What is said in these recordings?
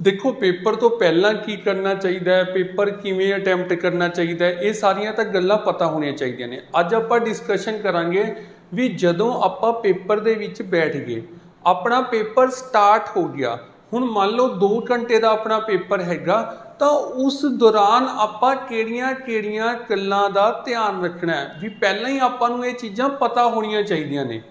देखो पेपर तो पहला की करना चाहिए, पेपर किवें अटैम्प्ट करना चाहिए, ये सारिया तो गल्लां पता होनी चाहिए ने। अज आप डिस्कशन करांगे भी जदों आपां पेपर दे विच बैठ गए, अपना पेपर स्टार्ट हो गया, हुण मान लो 2 घंटे का अपना पेपर हैगा, तो उस दौरान आपां किहड़ियां-किहड़ियां गल्लां दा ध्यान रखना है भी पहलां ही आपां नूं ये चीज़ां पता होणियां चाहिए ने,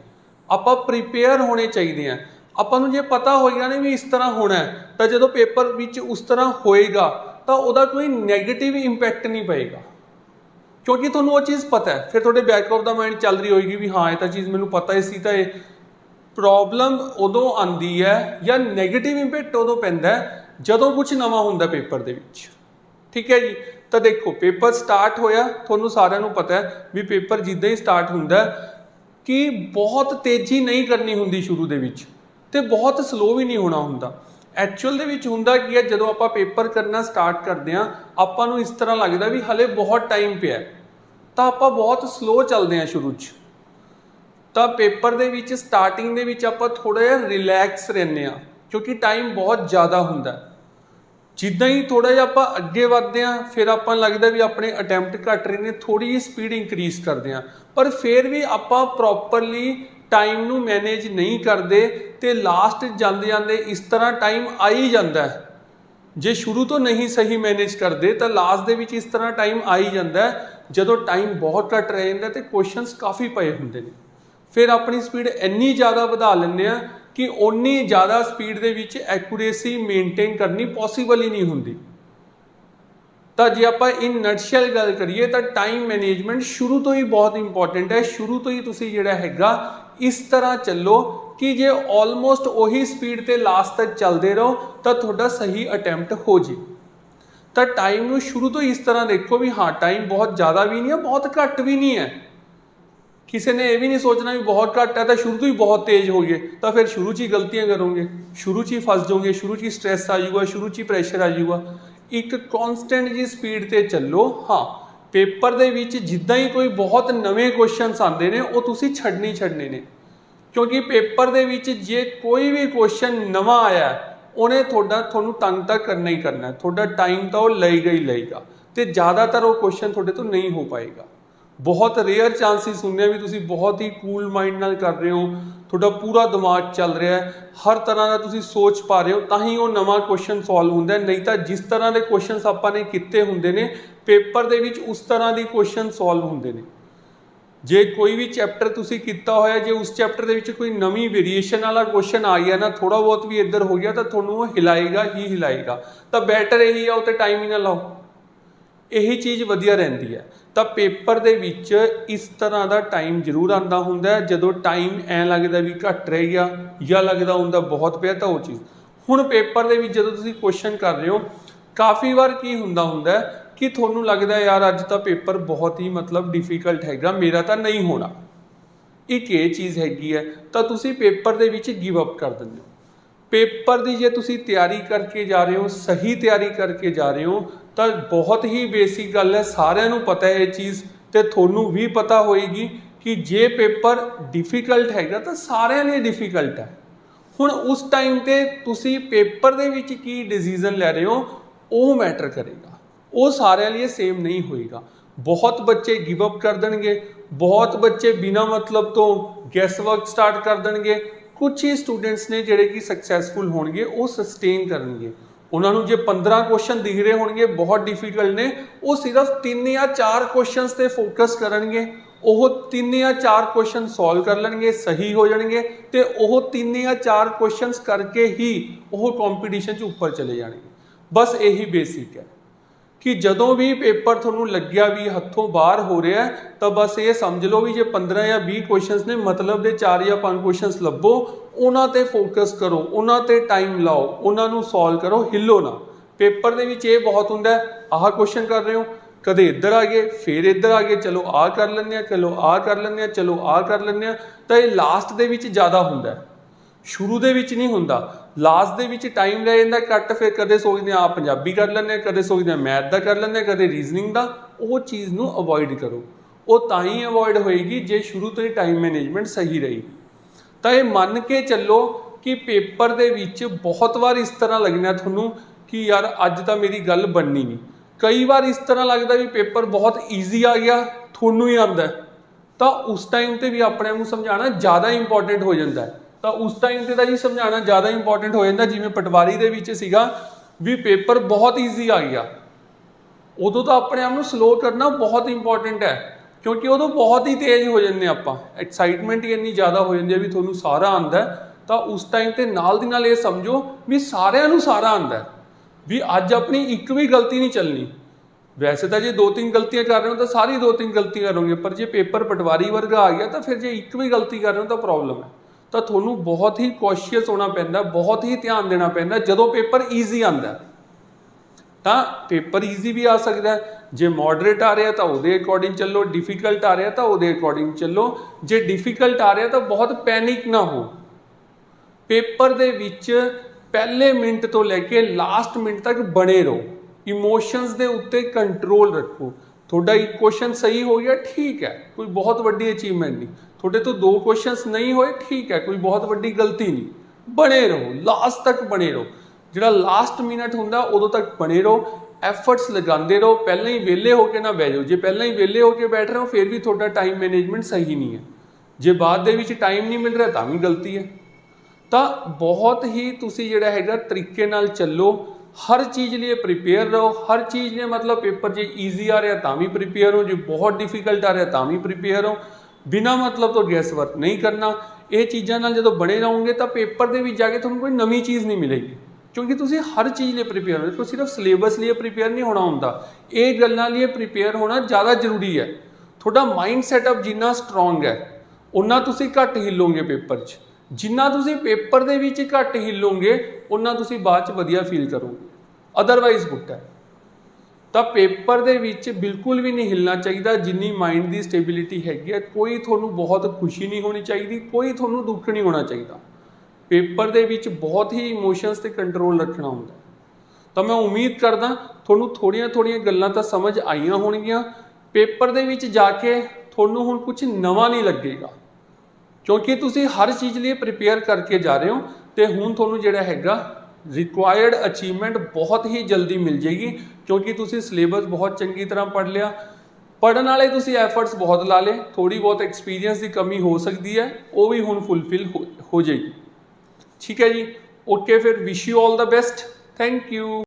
आपां प्रिपेयर होने चाहिए हैं। ਆਪਾਂ ਨੂੰ ਜੇ पता होएगा ना भी इस तरह होना है, तो जो पेपर विच उस तरह होएगा तो वह कोई नैगेटिव इंपैक्ट नहीं पएगा, क्योंकि तुहानूं वो चीज़ पता है। फिर तुहाडे बैक ऑफ द माइंड चल रही होएगी भी हाँ ये तो चीज़ मैनूं पता ही सी। तो ये प्रॉब्लम उदों आंदी है या नैगेटिव इंपैक्ट उदों पैंदा है जदों कुछ नवां हुंदा पेपर दे विच। ठीक है जी। तो देखो पेपर स्टार्ट होया, तुहानूं सारिआं नूं पता है भी पेपर जिद्दां ही स्टार्ट हुंदा कि बहुत तेज़ी नहीं करनी हुंदी शुरू दे विच, तो बहुत स्लो भी नहीं होना हुंदा। एक्चुअल दे विच हुंदा की है, जदों आपां पेपर करना स्टार्ट करते हैं आपां नूं इस तरह लगदा भी हले बहुत टाइम पिया, तो आपां बहुत स्लो चलते हैं शुरू च। तो पेपर दे विच स्टार्टिंग दे विच आपां थोड़ा जिहा रिलैक्स रहने आ, क्योंकि टाइम बहुत ज़्यादा हुंदा। जिद्दां ही थोड़ा जिहा आपां अगे वधदे हैं फिर आपां लगदा भी अपने अटैम्प्ट घट रहे ने, थोड़ी जी स्पीड इंक्रीज करते हैं, पर फिर भी आपां प्रॉपरली टाइम नूं मैनेज नहीं करते, तो लास्ट जाते जाते इस तरह टाइम आ ही जाता है। जे शुरू तो नहीं सही मैनेज करते तो लास्ट दे विच इस तरह टाइम आ ही जाता है। जदों टाइम बहुत घट रह जाता तो क्वेश्चनस काफ़ी पए होंदे ने, फिर अपनी स्पीड इन्नी ज़्यादा वधा लैंदे आ कि उन्नी ज़्यादा स्पीड दे विच एक्यूरेसी मेनटेन करनी पॉसीबल ही नहीं हुंदी। तो जे आप इन नटशैल गल करिए तो टाइम मैनेजमेंट शुरू तो ही बहुत इंपॉर्टेंट है। शुरू तो ही तुसीं जिहड़ा हैगा इस तरह चलो कि जे ऑलमोस्ट उही स्पीड ते लास्ट तक चलते रहो तो थोड़ा सही अटैम्प्ट हो जाए। तो टाइम नूं शुरू तो इस तरह देखो भी हाँ टाइम बहुत ज़्यादा भी नहीं है, बहुत घट भी नहीं है। किसी ने यह भी नहीं सोचना भी बहुत घट है तो शुरू तो ही बहुत तेज़ हो गए, तो फिर शुरू च ही गलतियां करोगे, शुरू च ही फस जाओगे, शुरू च ही स्ट्रैस आ जाऊगा, शुरू च ही प्रैशर आ जाऊगा। एक कॉन्सटेंट जी स्पीड ते चलो। हाँ पेपर दे विच जिद्दां ही कोई बहुत नवे क्वेश्चनस आते हैं वो तुसीं छड्डने छड्डने ने, क्योंकि पेपर दे विच जे कोई भी क्वेश्चन नवा आया उन्हें तुहानूं तंग तक करना ही करना है, थोड़ा टाइम तो वह लेगा ही लेगा, तो ज़्यादातर वो क्वेश्चन थोड़े तो नहीं हो पाएगा। बहुत रेयर चांसिस होंगे भी तुसीं बहुत ही कूल माइंड नाल कर रहे हो, थोड़ा पूरा दिमाग चल रहा है, हर तरह का तुसीं सोच पा रहे हो, तां ही वो नवा क्वेश्चन सॉल्व होंदा है। नहीं तो जिस तरह के क्वेश्चन आपां ने कीते हुंदे ने पेपर दे विच उस तरह की क्वेश्चन सॉल्व होंदे ने। जे कोई भी चैप्टर तुसीं कीता होया, जे उस चैप्टर दे विच कोई नवी वेरीएशन वाला क्वेश्चन आ गया ना, थोड़ा बहुत भी इधर हो गया तो तुहानूं वो हिलाएगा ही हिलाएगा। तो बैटर यही है उत्ते टाइम ही ना लाओ, यही चीज़ वधिया रहिंदी है। तो पेपर दे विच इस तरह का टाइम जरूर आंदा हुंदा है, जदों टाइम ऐ लगदा भी घट रह गया या लगदा हुंदा बहुत पिया, तो वो चीज़ हुण पेपर दे विच जदों तुसीं क्वेश्चन कर रहे हो काफ़ी बार की हुंदा हुंदा है कि थोनू लगता है यार अज तो पेपर बहुत ही मतलब डिफिकल्ट हैगा, मेरा तो नहीं होना। एक ये चीज़ हैगी है, तो तुसी paper they which give up कर दिंदे हो। पेपर की जे तुसी तैयारी करके जा रहे हो, सही तैयारी करके जा रहे हो, तो बहुत ही बेसिक गल है, सारिਆਂ ਨੂੰ पता है ये चीज़, तो थोनू भी पता होएगी कि जे पेपर डिफिकल्ट हैगा तो सारिਆਂ लिए डिफिकल्ट है। हुण उस टाइम ते तुसी पेपर दे विच की डिसीजन ले रहे हो वो मैटर करेगा, वो सारे लिए सेम नहीं होएगा। बहुत बच्चे गिव अप कर देंगे, बहुत बच्चे बिना मतलब तो गैस वर्क स्टार्ट कर देंगे, कुछ ही स्टूडेंट्स ने जिहड़े कि सक्सैसफुल होणगे वो सस्टेन करनगे। उन्होंने जो 15 क्वेश्चन दिख रहे होंगे बहुत डिफिकल्ट ने, वो सिर्फ 3 या 4 क्वेश्चन से फोकस करेंगे, वो 3 या 4 क्वेश्चन सॉल्व कर लेंगे, सही हो जाएंगे, तो वो 3 या 4 क्वेश्चन करके ही वो कॉम्पीटिशन च ऊपर चले जाएंगे। बस यही बेसिक है कि जदों भी पेपर थोनू लग्या भी हथों बाहर हो रहा है, तो बस ये समझ लो भी जो 15 या 20 क्वेश्चन ने मतलब दे 4 या 5 क्वेश्चन लभो, उन्होंने फोकस करो, उन्होंने टाइम लाओ, उन्होंने सॉल्व करो, हिलो ना। पेपर दे विच ये बहुत हुंदा है, आह क्वेश्चन कर रहे हो, कदे इधर आ गए, फिर इधर आ गए, चलो आ कर लेंगे, चलो आ कर लेंगे, चलो आ कर लेंगे, तो ये लास्ट दे विच ज़्यादा हुंदा है, शुरू दे विच नहीं हुंदा। लास्ट दे विच टाइम रह जांदा घट, फिर कदे सोचदे आ पंजाबी कर लैंदे, कदे सोचदे मैथ दा कर लैंदे, कदे रीजनिंग दा। वो चीज़ नूं अवॉइड करो, वो तां ही अवॉइड होएगी जे शुरू तो ही टाइम मैनेजमेंट सही रहेगी। तो ये मन के चलो कि पेपर दे विच बहुत बार इस तरह लगना थोनू कि यार अज तो मेरी गल बननी नहीं। कई बार इस तरह लगता भी पेपर बहुत ईजी आ गया, थोनू ही आंदा है, तो उस टाइम ते भी अपने आप को समझाना ज़्यादा इंपॉर्टेंट हो जाता है। तो उस टाइम ते जी समझाना ज़्यादा इंपॉर्टेंट हो जाता, जिवें पटवारी दे विच सीगा भी पेपर बहुत ईजी आ गया, उदों तो अपने आप को स्लो करना बहुत इंपॉर्टेंट है, क्योंकि उदों बहुत ही तेज हो जाते आपां, एक्साइटमेंट ही इन्नी ज़्यादा हो जाती है भी थोनू सारा आंदा है। तो उस टाइम ते नाल दी नाल ये समझो भी सारिਆਂ ਨੂੰ सारा आंदा है, भी अज अपनी एक भी गलती नहीं चलनी। वैसे तो जे 2-3 गलतियां कर रहे हो तो सारी 2-3 गलतियां करोगे, पर जे पेपर पटवारी वर्गा आ गया तो फिर जे एक भी गलती कर रहे हो तो प्रॉब्लम है। तो थोनू बहुत ही कॉशियस होना पैंदा, बहुत ही ध्यान देना पैंदा। जदों पेपर ईजी आंदा तो पेपर ईजी भी आ सकता है, जे मॉडरेट आ रहा तो वो अकॉर्डिंग चलो, डिफिकल्ट आ रहा तो वो अकॉर्डिंग चलो। जे डिफिकल्ट आ रहा तो बहुत पैनिक ना हो। पेपर दे विच पहले मिनट तो लैके लास्ट मिनट तक बने रहो, इमोशंस दे उत्ते कंट्रोल रखो। थोड़ा एक क्वेश्चन सही हो गया ठीक है, कोई बहुत वड्डी अचीवमेंट नहीं। थोड़े तो 2 क्वेश्चंस नहीं होए ठीक है, कोई बहुत वड्डी गलती नहीं। बने रहो, लास्ट तक बने रहो, जिहड़ा लास्ट मिनट हुंदा उदों तक बने रहो, एफर्ट्स लगाते रहो। पहले ही वेले होके ना बह जाओ, जे पहले ही वेले होके बैठ रहे हो फिर भी थोड़ा टाइम मैनेजमेंट सही नहीं है। जे बाद दे विच टाइम नहीं मिल रहा तां भी गलती है। तो बहुत ही तुसी जिहड़ा हैगा तरीके नाल चलो, हर चीज़ लिए प्रिपेयर रहो। हर चीज़ लिए मतलब पेपर जे ईजी आ रहा तां भी प्रिपेयर हो, जो बहुत डिफिकल्ट आ रहा तां भी प्रिपेयर हो। बिना मतलब तो गैस वर्क नहीं करना। ये चीज़ों नाल जदों बने रहोगे तो पेपर दे विच जाके तुहानूं कोई नवीं चीज़ नहीं मिलेगी, क्योंकि तुसी हर चीज़ लिए प्रिपेयर हो। सिर्फ सिलेबस लिए प्रिपेयर नहीं होना होंदा, ये गल्लां लिए प्रिपेयर होना ज़्यादा जरूरी है। थोड़ा माइंड सैटअप जिन्ना स्ट्रोंग है उन्ना तुसी घट हिलोगे पेपर च, जिन्ना तुसी पेपर दे विच घट हिलोगे उन्ना तुसी बाद च वधिया फील करोगे, अदरवाइज गुट है। तो पेपर दे विच बिल्कुल भी नहीं हिलना चाहिए जिन्नी माइंड की स्टेबिलिटी हैगी है। कोई थोनू बहुत खुशी नहीं होनी चाहिए, कोई थोनू दुख नहीं होना चाहिए। पेपर दे विच बहुत ही इमोशंस ते कंट्रोल रखना होंदा। तो मैं उम्मीद करदा थोनू थोड़ियां थोड़ियां गल्लां तां समझ आईयां होणगियां। पेपर दे विच जाके थोनू हुण कुछ नवा नहीं लगेगा, क्योंकि तुसी हर चीज़ लिए प्रिपेयर करके जा रहे हो। तो हुण थोनू जिहड़ा हैगा रिक्वायर्ड अचीवमेंट बहुत ही जल्दी मिल जाएगी, क्योंकि तुसी सिलेबस बहुत चंगी तरह पढ़ लिया। पढ़न वाले तुसी एफर्ट्स बहुत ला ले, थोड़ी बहुत एक्सपीरियंस की कमी हो सकती है, वो भी हुण फुलफिल हो जाएगी। ठीक है जी, ओके, फिर wish you all the best, thank you.